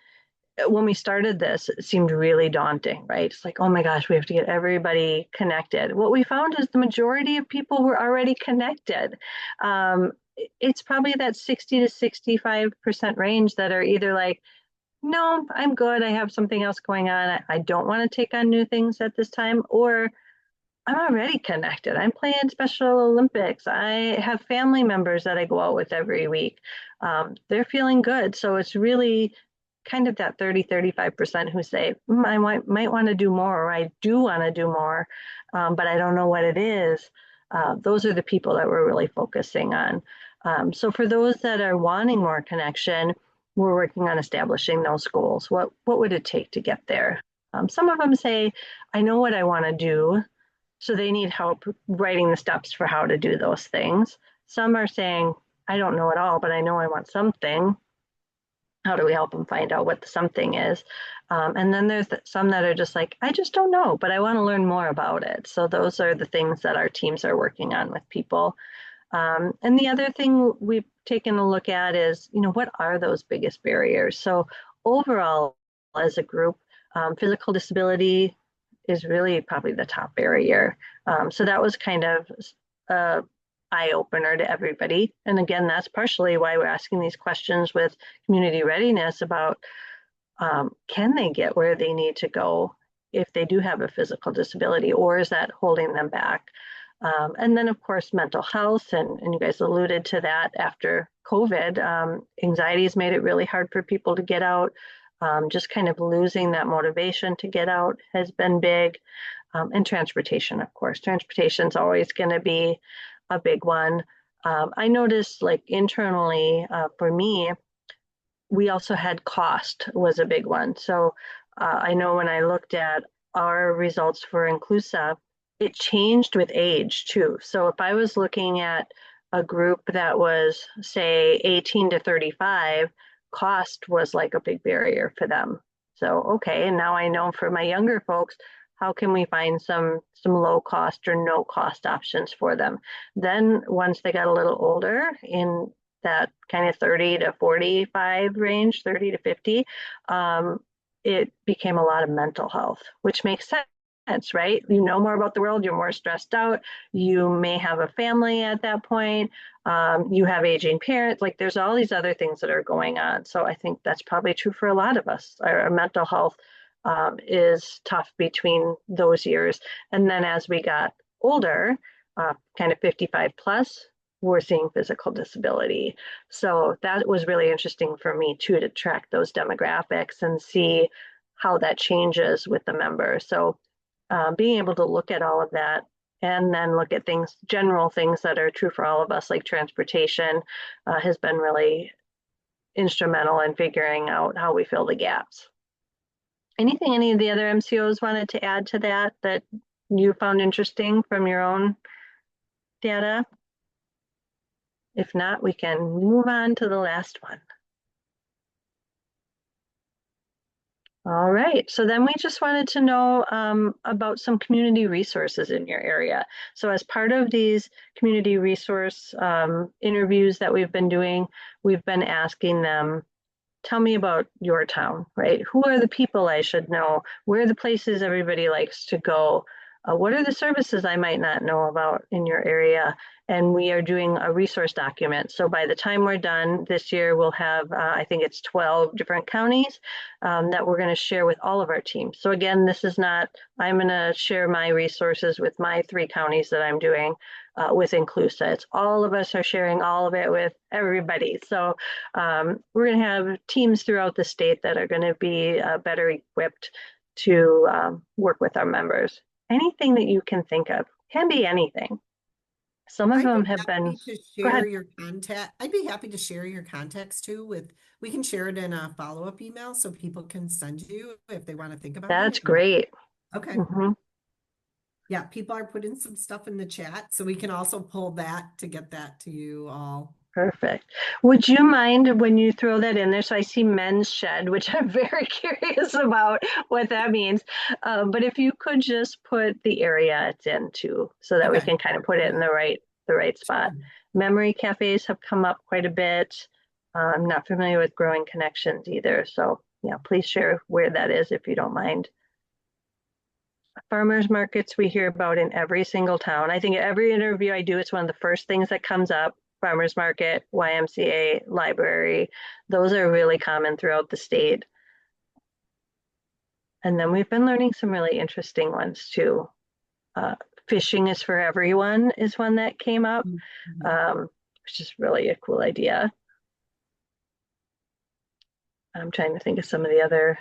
Speaker 5: when we started this. It seemed really daunting, right? It's like, oh my gosh, we have to get everybody connected. What we found is the majority of people were already connected. It's probably that 60 to 65% range that are either like, no, I'm good, I have something else going on, I don't want to take on new things at this time, or I'm already connected. I'm playing Special Olympics. I have family members that I go out with every week. They're feeling good. So it's really kind of that 35% who say, I might want to do more, or I do want to do more, but I don't know what it is. Those are the people that we're really focusing on. So for those that are wanting more connection, we're working on establishing those goals. What would it take to get there? Some of them say, I know what I want to do. So they need help writing the steps for how to do those things. Some are saying, I don't know it all, but I know I want something. How do we help them find out what the something is? And then there's some that are just like, I just don't know, but I want to learn more about it. So those are the things that our teams are working on with people. And the other thing we've taken a look at is, what are those biggest barriers? So overall, as a group, physical disability is really probably the top barrier. So that was kind of a eye opener to everybody. And again, that's partially why we're asking these questions with community readiness about can they get where they need to go if they do have a physical disability, or is that holding them back? And then, of course, mental health, and you guys alluded to that after COVID. Anxiety has made it really hard for people to get out. Just kind of losing that motivation to get out has been big. And transportation, of course. Transportation is always going to be a big one. I noticed, like internally for me, we also had cost was a big one. So I know when I looked at our results for Inclusa, it changed with age too. So if I was looking at a group that was, say, 18 to 35, cost was like a big barrier for them. So, okay, and now I know for my younger folks, how can we find some low cost or no cost options for them? Then once they got a little older, in that kind of 30 to 45 range, 30 to 50, it became a lot of mental health, which makes sense, right? You know more about the world, you're more stressed out, you may have a family at that point, you have aging parents, like there's all these other things that are going on. So I think that's probably true for a lot of us. Our mental health is tough between those years. And then as we got older, kind of 55 plus, we're seeing physical disability. So that was really interesting for me too, to track those demographics and see how that changes with the members. So being able to look at all of that and then look at things, general things that are true for all of us, like transportation, has been really instrumental in figuring out how we fill the gaps. Anything any of the other MCOs wanted to add to that you found interesting from your own data? If not, we can move on to the last one. All right, so then we just wanted to know about some community resources in your area. So as part of these community resource interviews that we've been doing, we've been asking them, tell me about your town, right? Who are the people I should know? Where are the places everybody likes to go? What are the services I might not know about in your area? And we are doing a resource document. So by the time we're done this year, we'll have, I think it's 12 different counties that we're going to share with all of our teams. So again, this is not, I'm going to share my resources with my 3 counties that I'm doing with Inclusa. It's all of us are sharing all of it with everybody. So we're going to have teams throughout the state that are going to be better equipped to work with our members. Anything that you can think of, can be anything. Some of
Speaker 1: I'd
Speaker 5: them
Speaker 1: be
Speaker 5: have been,
Speaker 1: happy to
Speaker 5: go ahead.
Speaker 1: share your contact. I'd be happy to share your contacts too we can share it in a follow-up email so people can send you if they want to think about
Speaker 5: That's
Speaker 1: it.
Speaker 5: great.
Speaker 1: Okay.
Speaker 5: Mhm.
Speaker 1: Yeah, people are putting some stuff in the chat, so we can also pull that to get that to you all.
Speaker 5: Perfect. Would you mind when you throw that in there? So I see men's shed, which I'm very curious about what that means. But if you could just put the area it's in too, so that we
Speaker 1: Okay.
Speaker 5: can kind of put it in the right spot.
Speaker 1: Sure.
Speaker 5: Memory cafes have come up quite a bit. I'm not familiar with Growing Connections either. So yeah, please share where that is if you don't mind. Farmers markets we hear about in every single town. I think every interview I do, it's one of the first things that comes up. Farmers market, YMCA, library, those are really common throughout the state. And then we've been learning some really interesting ones too. Fishing is for everyone is one that came up, which is really a cool idea. I'm trying to think of some of the other.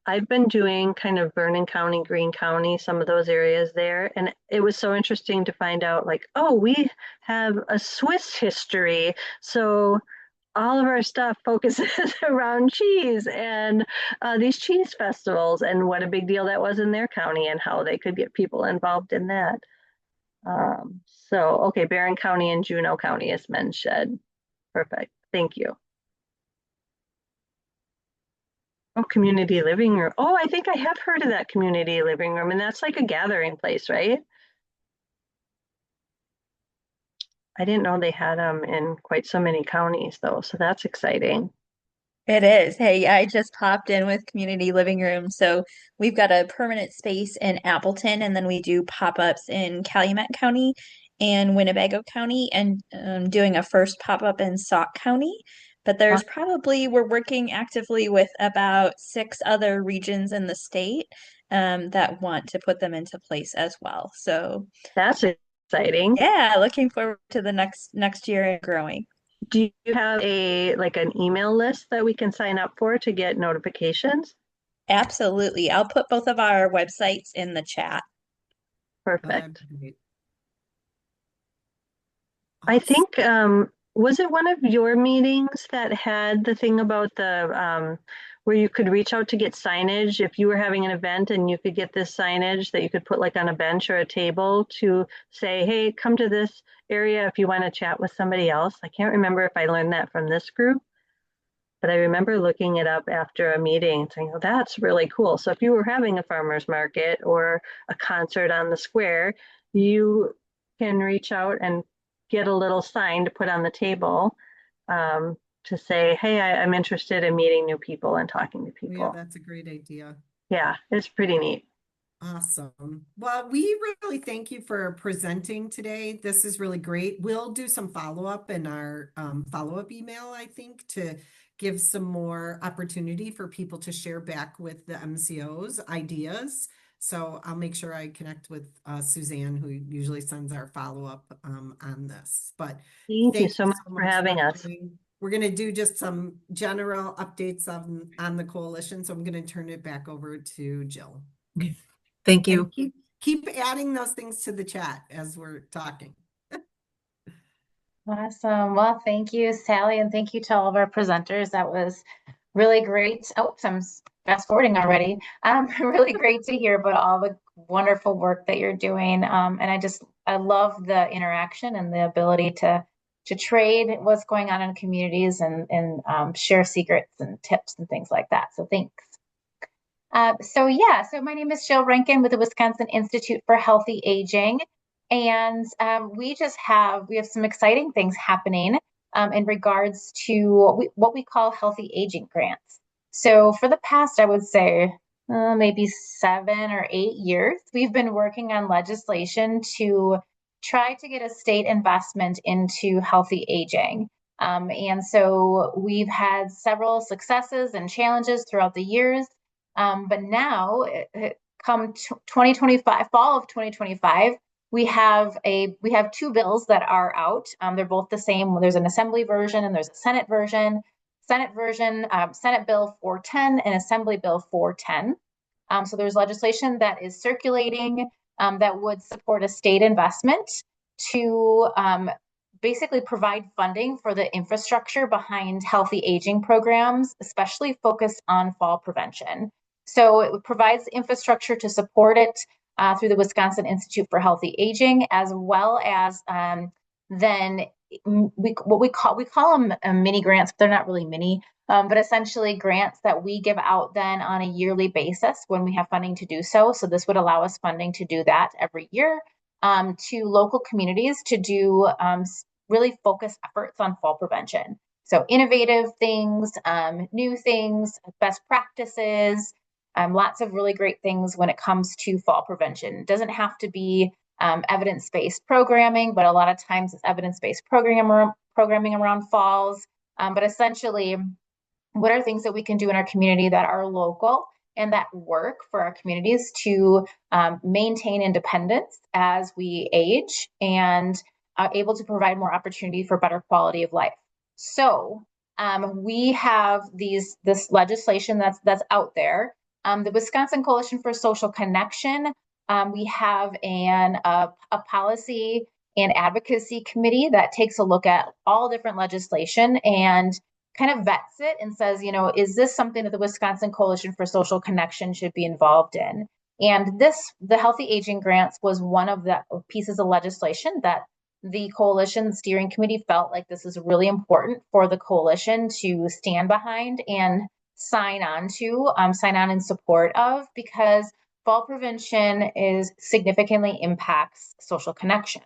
Speaker 5: I've been doing kind of Vernon County, Greene County, some of those areas there. And it was so interesting to find out like, oh, we have a Swiss history. So all of our stuff focuses around cheese and these cheese festivals and what a big deal that was in their county and how they could get people involved in that. So, okay, Barron County and Juneau County is men's shed. Perfect. Thank you. Oh, community living room. Oh, I think I have heard of that community living room, and that's like a gathering place, right? I didn't know they had them in quite so many counties, though, so that's exciting.
Speaker 7: It is. Hey, I just popped in with community living room. So we've got a permanent space in Appleton, and then we do pop-ups in Calumet County and Winnebago County, and doing a first pop-up in Sauk County. But there's probably, we're working actively with about 6 other regions in the state that want to put them into place as well. So
Speaker 5: That's exciting.
Speaker 7: yeah, looking forward to the next year and growing.
Speaker 5: Do you have an email list that we can sign up for to get notifications?
Speaker 7: Absolutely. I'll put both of our websites in the chat.
Speaker 5: Perfect.
Speaker 1: Great.
Speaker 5: I think, was it one of your meetings that had the thing about the where you could reach out to get signage if you were having an event and you could get this signage that you could put like on a bench or a table to say, hey, come to this area if you want to chat with somebody else. I can't remember if I learned that from this group, but I remember looking it up after a meeting and saying, oh, that's really cool. So if you were having a farmer's market or a concert on the square, you can reach out and get a little sign to put on the table to say, hey, I'm interested in meeting new people and talking to
Speaker 1: Yeah,
Speaker 5: people.
Speaker 1: that's a great idea.
Speaker 5: Yeah, it's pretty neat.
Speaker 1: Awesome. Well, we really thank you for presenting today. This is really great. We'll do some follow-up in our follow-up email, I think, to give some more opportunity for people to share back with the MCOs ideas. So I'll make sure I connect with Suzanne, who usually sends our follow-up on this. But
Speaker 5: Thank you so much for having us.
Speaker 1: we're going to do just some general updates on the coalition. So I'm going to turn it back over to Jill.
Speaker 2: Thank you.
Speaker 1: And keep adding those things to the chat as we're talking.
Speaker 8: Awesome. Well, thank you, Sally, and thank you to all of our presenters. That was really great. Oh, I'm fast forwarding already. Really great to hear about all the wonderful work that you're doing. And I love the interaction and the ability to trade what's going on in communities and share secrets and tips and things like that. So thanks. So my name is Jill Rankin with the Wisconsin Institute for Healthy Aging. And we have some exciting things happening in regards to what we call healthy aging grants. So for the past, I would say maybe 7 or 8 years, we've been working on legislation to try to get a state investment into healthy aging. And so we've had several successes and challenges throughout the years. But now, come 2025, fall of 2025, we have 2 bills that are out. They're both the same. There's an Assembly version and there's a Senate version. Senate Bill 410 and Assembly Bill 410. So there's legislation that is circulating that would support a state investment to basically provide funding for the infrastructure behind healthy aging programs, especially focused on fall prevention. So it provides infrastructure to support it through the Wisconsin Institute for Healthy Aging, as well as then we call them mini grants, but they're not really mini, but essentially grants that we give out then on a yearly basis when we have funding to do so. So this would allow us funding to do that every year to local communities to do really focused efforts on fall prevention. So innovative things, new things, best practices, lots of really great things when it comes to fall prevention. It doesn't have to be evidence-based programming, but a lot of times it's evidence-based programming around falls. But essentially, what are things that we can do in our community that are local and that work for our communities to maintain independence as we age and are able to provide more opportunity for better quality of life. So we have this legislation that's out there. The Wisconsin Coalition for Social Connection, we have a policy and advocacy committee that takes a look at all different legislation and kind of vets it and says, is this something that the Wisconsin Coalition for Social Connection should be involved in? And the Healthy Aging Grants was one of the pieces of legislation that the coalition steering committee felt like this is really important for the coalition to stand behind and sign on in support of, because fall prevention is significantly impacts social connection.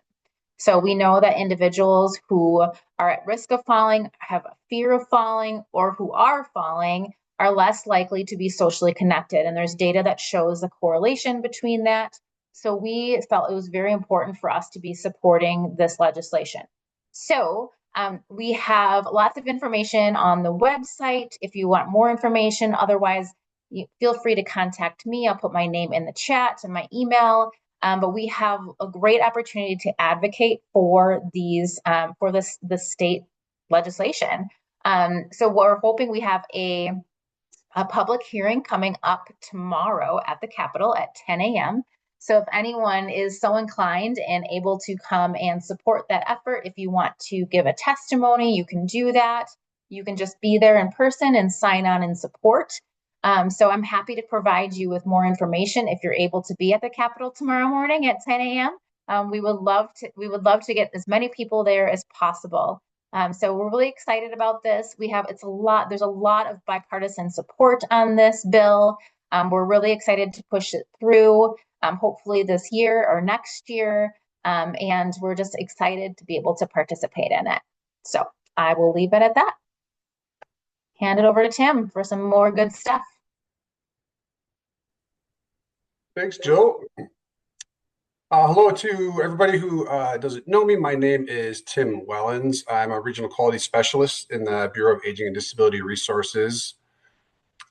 Speaker 8: So we know that individuals who are at risk of falling, have a fear of falling, or who are falling are less likely to be socially connected. And there's data that shows the correlation between that. So we felt it was very important for us to be supporting this legislation. So we have lots of information on the website if you want more information. Otherwise, feel free to contact me. I'll put my name in the chat and my email. But we have a great opportunity to advocate for these, for the state legislation. So we're hoping we have a public hearing coming up tomorrow at the Capitol at 10 a.m. So if anyone is so inclined and able to come and support that effort, if you want to give a testimony, you can do that. You can just be there in person and sign on in support. So I'm happy to provide you with more information if you're able to be at the Capitol tomorrow morning at 10 a.m. We would love to get as many people there as possible. So we're really excited about this. There's a lot of bipartisan support on this bill. We're really excited to push it through, hopefully this year or next year. And we're just excited to be able to participate in it. So I will leave it at that. Hand it over to Tim for some more good stuff.
Speaker 9: Thanks, Jill. Hello to everybody who doesn't know me. My name is Tim Wellens. I'm a regional quality specialist in the Bureau of Aging and Disability Resources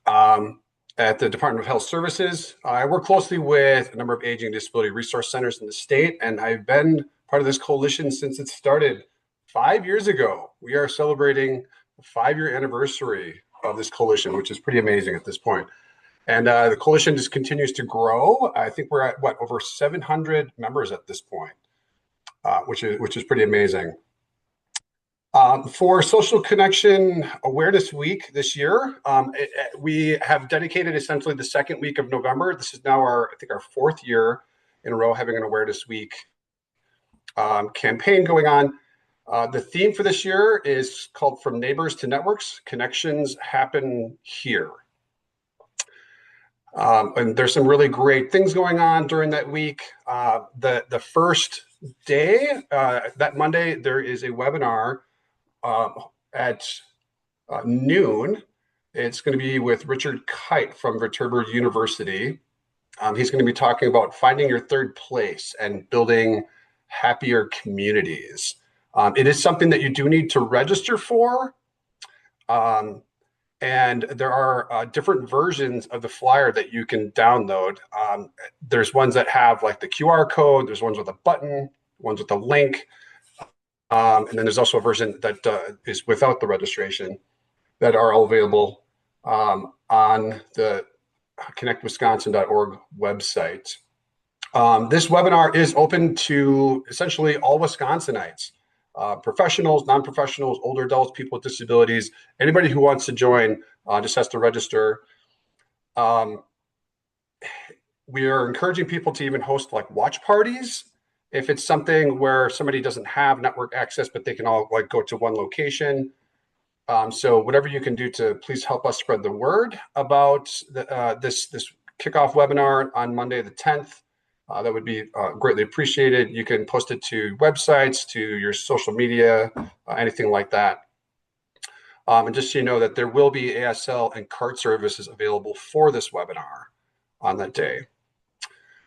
Speaker 9: at the Department of Health Services. I work closely with a number of aging and disability resource centers in the state, and I've been part of this coalition since it started 5 years ago. We are celebrating the 5-year anniversary of this coalition, which is pretty amazing at this point. And the coalition just continues to grow. I think we're at over 700 members at this point, which is pretty amazing. For Social Connection Awareness Week this year, we have dedicated essentially the second week of November. This is now our 4th year in a row having an Awareness Week campaign going on. The theme for this year is called From Neighbors to Networks, Connections Happen Here. And there's some really great things going on during that week. The first day, that Monday, there is a webinar at noon. It's going to be with Richard Kite from Viterbo University. He's going to be talking about finding your third place and building happier communities. It is something that you do need to register for. And there are different versions of the flyer that you can download. There's ones that have like the QR code, there's ones with a button, ones with a link. And then there's also a version that is without the registration that are all available on the connectwisconsin.org website. This webinar is open to essentially all Wisconsinites. Professionals, non-professionals, older adults, people with disabilities, anybody who wants to join just has to register. We are encouraging people to even host like watch parties. If it's something where somebody doesn't have network access, but they can all like go to one location. So whatever you can do to please help us spread the word about this kickoff webinar on Monday the 10th. That would be greatly appreciated. You can post it to websites, to your social media, anything like that. And just so you know that there will be ASL and cart services available for this webinar on that day.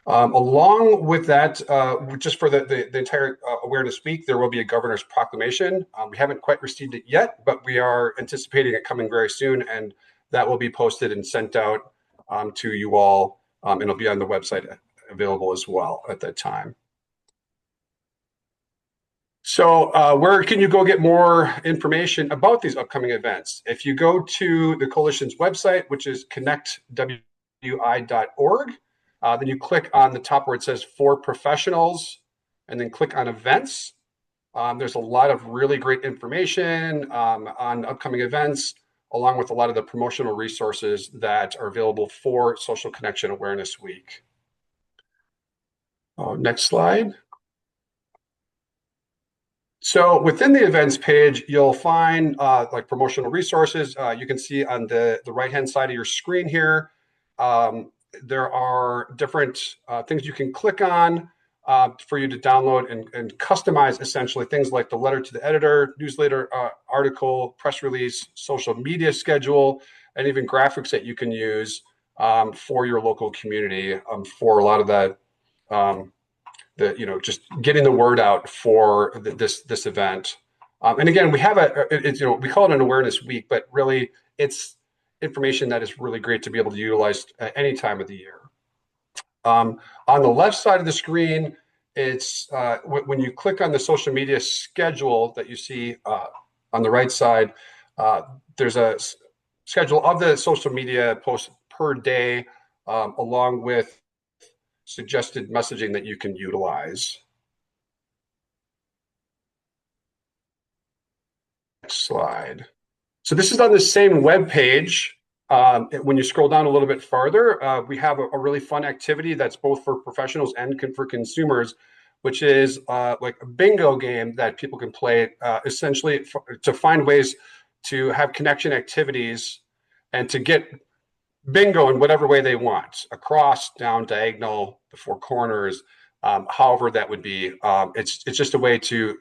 Speaker 9: Along with that, just for the entire Awareness Week, there will be a governor's proclamation. We haven't quite received it yet, but we are anticipating it coming very soon, and that will be posted and sent out to you all, and it'll be on the website available as well at that time. So where can you go get more information about these upcoming events? If you go to the coalition's website, which is connectwi.org, then you click on the top where it says for professionals, and then click on events. There's a lot of really great information on upcoming events, along with a lot of the promotional resources that are available for Social Connection Awareness Week. Next slide. So within the events page, you'll find like promotional resources. You can see on the right-hand side of your screen here, there are different things you can click on for you to download and customize, essentially things like the letter to the editor, newsletter, article, press release, social media schedule, and even graphics that you can use for your local community for a lot of that just getting the word out for this event. And again, we have we call it an awareness week, but really it's information that is really great to be able to utilize at any time of the year. On the left side of the screen, it's when you click on the social media schedule that you see on the right side, there's a schedule of the social media posts per day, along with suggested messaging that you can utilize. Next slide. So this is on the same web page. When you scroll down a little bit farther, we have a really fun activity that's both for professionals and for consumers, which is like a bingo game that people can play, essentially to find ways to have connection activities and to get bingo in whatever way they want, across, down, diagonal, the four corners, however that would be. It's just a way to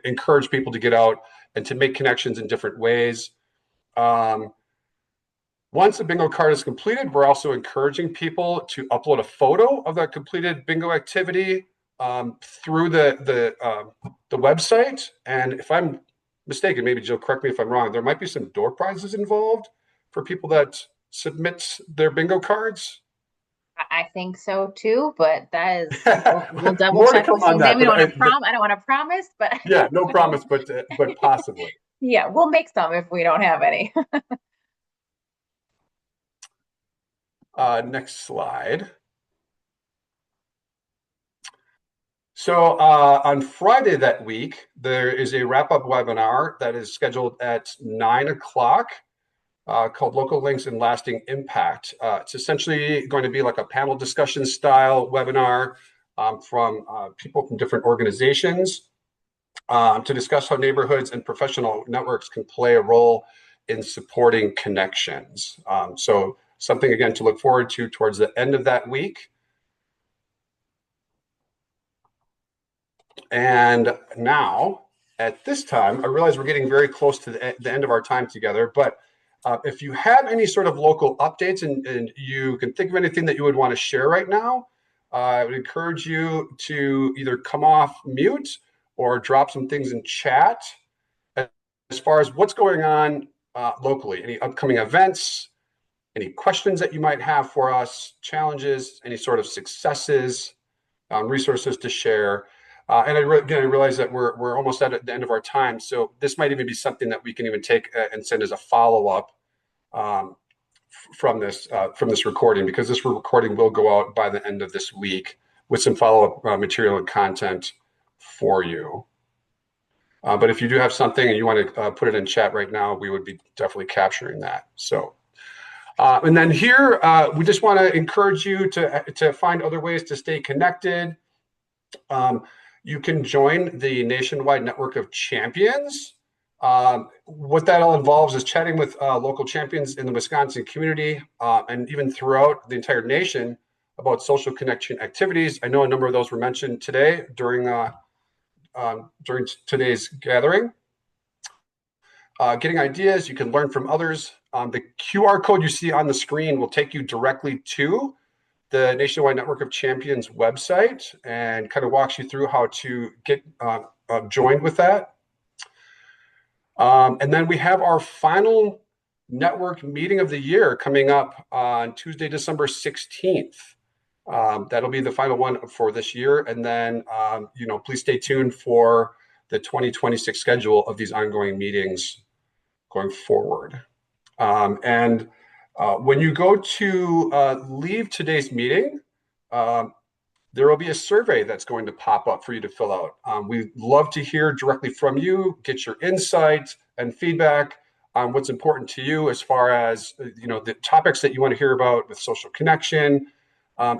Speaker 9: encourage people to get out and to make connections in different ways. Once the bingo card is completed, we're also encouraging people to upload a photo of that completed bingo activity through the website. And if I'm mistaken, maybe Jill, correct me if I'm wrong, there might be some door prizes involved for people that submit their bingo cards.
Speaker 8: I think so too, but that is we'll double
Speaker 9: More to
Speaker 8: check.
Speaker 9: come on that.
Speaker 8: Maybe I don't want to promise, but
Speaker 9: yeah, no promise, but possibly.
Speaker 8: Yeah, we'll make some if we don't have any.
Speaker 9: Next slide. So on Friday that week, there is a wrap-up webinar that is scheduled at 9 o'clock called Local Links and Lasting Impact. It's essentially going to be like a panel discussion style webinar from people from different organizations to discuss how neighborhoods and professional networks can play a role in supporting connections. So something, again, to look forward to towards the end of that week. And now, at this time, I realize we're getting very close to the end of our time together, but if you have any sort of local updates and you can think of anything that you would want to share right now, I would encourage you to either come off mute or drop some things in chat as far as what's going on locally, any upcoming events, any questions that you might have for us, challenges, any sort of successes, resources to share. And again, I realize that we're almost at the end of our time, so this might even be something that we can even take and send as a follow-up from this recording, because this recording will go out by the end of this week with some follow-up material and content for you. But if you do have something and you want to put it in chat right now, we would be definitely capturing that. So, and then here, we just want to encourage you to find other ways to stay connected. You can join the nationwide network of champions. What that all involves is chatting with local champions in the Wisconsin community and even throughout the entire nation about social connection activities. I know a number of those were mentioned today during today's gathering. Getting ideas, you can learn from others. The QR code you see on the screen will take you directly to the Nationwide Network of Champions website and kind of walks you through how to get joined with that. And then we have our final network meeting of the year coming up on Tuesday, December 16th. That'll be the final one for this year. And then, please stay tuned for the 2026 schedule of these ongoing meetings going forward. When you go to leave today's meeting, there will be a survey that's going to pop up for you to fill out. We'd love to hear directly from you, get your insight and feedback on what's important to you as far as the topics that you want to hear about with social connection,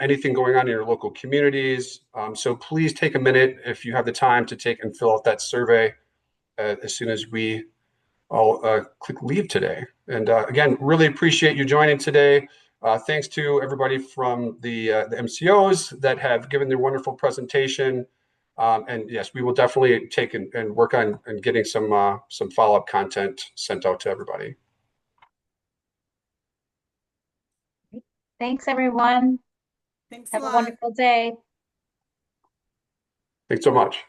Speaker 9: anything going on in your local communities. So please take a minute if you have the time to take and fill out that survey as soon as we all click leave today. And again, really appreciate you joining today. Thanks to everybody from the MCOs that have given their wonderful presentation. And yes, we will definitely take and work on and getting some follow-up content sent out to everybody.
Speaker 8: Thanks, everyone.
Speaker 1: Thanks
Speaker 8: Have
Speaker 1: a
Speaker 8: a
Speaker 1: lot.
Speaker 8: wonderful day.
Speaker 9: Thanks so much.